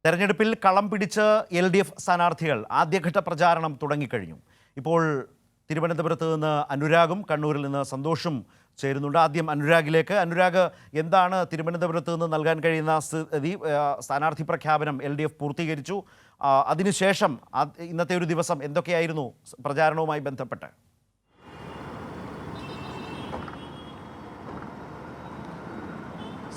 തെരഞ്ഞെടുപ്പിൽ കളം പിടിച്ച് LDF സ്ഥാനാർത്ഥികൾ ആദ്യഘട്ട പ്രചാരണം തുടങ്ങിക്കഴിഞ്ഞു. ഇപ്പോൾ തിരുവനന്തപുരത്ത് നിന്ന് അനുരാഗും കണ്ണൂരിൽ നിന്ന് സന്തോഷും ചേരുന്നുണ്ട്. ആദ്യം അനുരാഗിലേക്ക്. അനുരാഗ്, എന്താണ് തിരുവനന്തപുരത്ത് നിന്ന് നൽകാൻ കഴിയുന്ന സ്ഥിതി? സ്ഥാനാർത്ഥി പ്രഖ്യാപനം LDF പൂർത്തീകരിച്ചു. അതിനുശേഷം ഇന്നത്തെ ഒരു ദിവസം എന്തൊക്കെയായിരുന്നു പ്രചാരണവുമായി ബന്ധപ്പെട്ട്?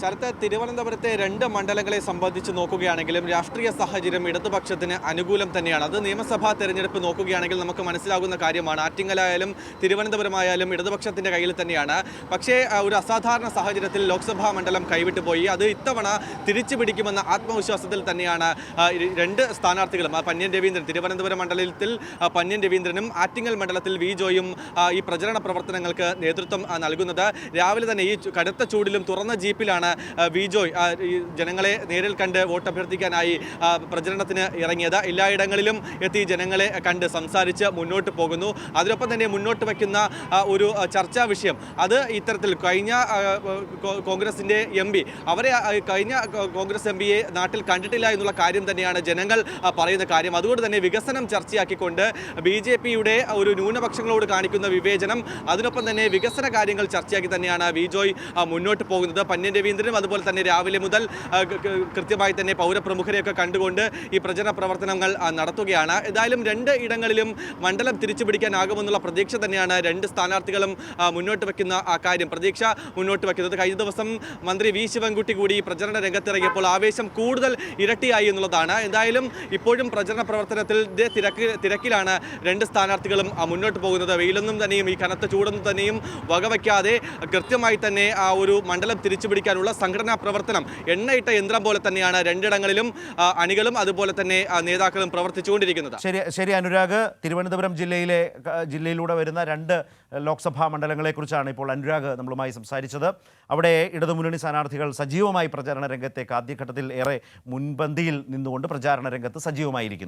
ശരത്ത്, തിരുവനന്തപുരത്തെ 2 മണ്ഡലങ്ങളെ സംബന്ധിച്ച് നോക്കുകയാണെങ്കിലും രാഷ്ട്രീയ സാഹചര്യം ഇടതുപക്ഷത്തിന് അനുകൂലം തന്നെയാണ്. അത് നിയമസഭാ തെരഞ്ഞെടുപ്പ് നോക്കുകയാണെങ്കിൽ നമുക്ക് മനസ്സിലാകുന്ന കാര്യമാണ്. ആറ്റിങ്ങലായാലും തിരുവനന്തപുരമായാലും ഇടതുപക്ഷത്തിൻ്റെ കയ്യിൽ തന്നെയാണ്. പക്ഷേ ഒരു അസാധാരണ സാഹചര്യത്തിൽ ലോക്സഭാ മണ്ഡലം കൈവിട്ടുപോയി. അത് ഇത്തവണ തിരിച്ചു പിടിക്കുമെന്ന ആത്മവിശ്വാസത്തിൽ തന്നെയാണ് 2 സ്ഥാനാർത്ഥികളും. പന്ന്യൻ രവീന്ദ്രൻ, തിരുവനന്തപുരം മണ്ഡലത്തിൽ പന്ന്യൻ രവീന്ദ്രനും ആറ്റിങ്ങൽ മണ്ഡലത്തിൽ വിജോയും ഈ പ്രചരണ പ്രവർത്തനങ്ങൾക്ക് നേതൃത്വം നൽകുന്നത്. രാവിലെ തന്നെ ഈ കടുത്ത ചൂടിലും തുറന്ന ജീപ്പിലാണ് വിജോയ് ജനങ്ങളെ നേരിൽ കണ്ട് വോട്ട് അഭ്യർത്ഥിക്കാനായി പ്രചരണത്തിന് ഇറങ്ങിയത്. എല്ലായിടങ്ങളിലും എത്തി ജനങ്ങളെ കണ്ട് സംസാരിച്ച് മുന്നോട്ട് പോകുന്നു. അതിനൊപ്പം തന്നെ മുന്നോട്ട് വയ്ക്കുന്ന ഒരു ചർച്ചാ വിഷയം അത് ഇത്തരത്തിൽ കഴിഞ്ഞ കോൺഗ്രസിൻ്റെ MP അവരെ കഴിഞ്ഞ കോൺഗ്രസ് MPയെ നാട്ടിൽ കണ്ടിട്ടില്ല എന്നുള്ള കാര്യം തന്നെയാണ് ജനങ്ങൾ പറയുന്ന കാര്യം. അതുകൊണ്ട് തന്നെ വികസനം ചർച്ചയാക്കിക്കൊണ്ട് BJPയുടെ ഒരു ന്യൂനപക്ഷങ്ങളോട് കാണിക്കുന്ന വിവേചനം, അതിനൊപ്പം തന്നെ വികസന കാര്യങ്ങൾ ചർച്ചയാക്കി തന്നെയാണ് വിജോയ് മുന്നോട്ട് പോകുന്നത്. പന്ന്യൻ രവീന്ദ്രനും അതുപോലെ തന്നെ രാവിലെ മുതൽ കൃത്യമായി തന്നെ പൗരപ്രമുഖരെയൊക്കെ കണ്ടുകൊണ്ട് ഈ പ്രചരണ പ്രവർത്തനങ്ങൾ നടത്തുകയാണ്. ഏതായാലും 2 ഇടങ്ങളിലും മണ്ഡലം തിരിച്ചു പിടിക്കാനാകുമെന്നുള്ള പ്രതീക്ഷ തന്നെയാണ് 2 സ്ഥാനാർത്ഥികളും മുന്നോട്ട് വയ്ക്കുന്ന കാര്യം. പ്രതീക്ഷ മുന്നോട്ട് വയ്ക്കുന്നത് കഴിഞ്ഞ ദിവസം മന്ത്രി V ശിവൻകുട്ടി കൂടി പ്രചരണ രംഗത്തിറങ്ങിയപ്പോൾ ആവേശം കൂടുതൽ ഇരട്ടിയായി എന്നുള്ളതാണ്. എന്തായാലും ഇപ്പോഴും പ്രചരണ പ്രവർത്തനത്തിൻ്റെ തിരക്കിലാണ് 2 സ്ഥാനാർത്ഥികളും മുന്നോട്ട് പോകുന്നത്. വെയിലൊന്നും തന്നെയും ഈ കനത്ത ചൂടൊന്നും തന്നെയും വകവയ്ക്കാതെ കൃത്യമായി തന്നെ ഒരു മണ്ഡലം തിരിച്ചു പിടിക്കാനുള്ള സംഘടനാ പ്രവർത്തനം എണ്ണയിട്ട യന്ത്രം പോലെ തന്നെയാണ് 2 ഇടങ്ങളിലും അണികളും അതുപോലെ തന്നെ നേതാക്കളും പ്രവർത്തിച്ചുകൊണ്ടിരിക്കുന്നത്. ശരി അനുരാഗ്, തിരുവനന്തപുരം ജില്ലയിലൂടെ വരുന്ന 2 ലോക്സഭാ മണ്ഡലങ്ങളെക്കുറിച്ചാണ് ഇപ്പോൾ അനുരാഗ് നമ്മളുമായി സംസാരിച്ചത്. അവിടെ ഇടതുമുന്നണി സ്ഥാനാർത്ഥികൾ സജീവമായി പ്രചാരണ രംഗത്തേക്ക് ആദ്യഘട്ടത്തിൽ ഏറെ മുൻപന്തിയിൽ നിന്നുകൊണ്ട് പ്രചാരണ രംഗത്ത് സജീവമായിരിക്കുന്നു.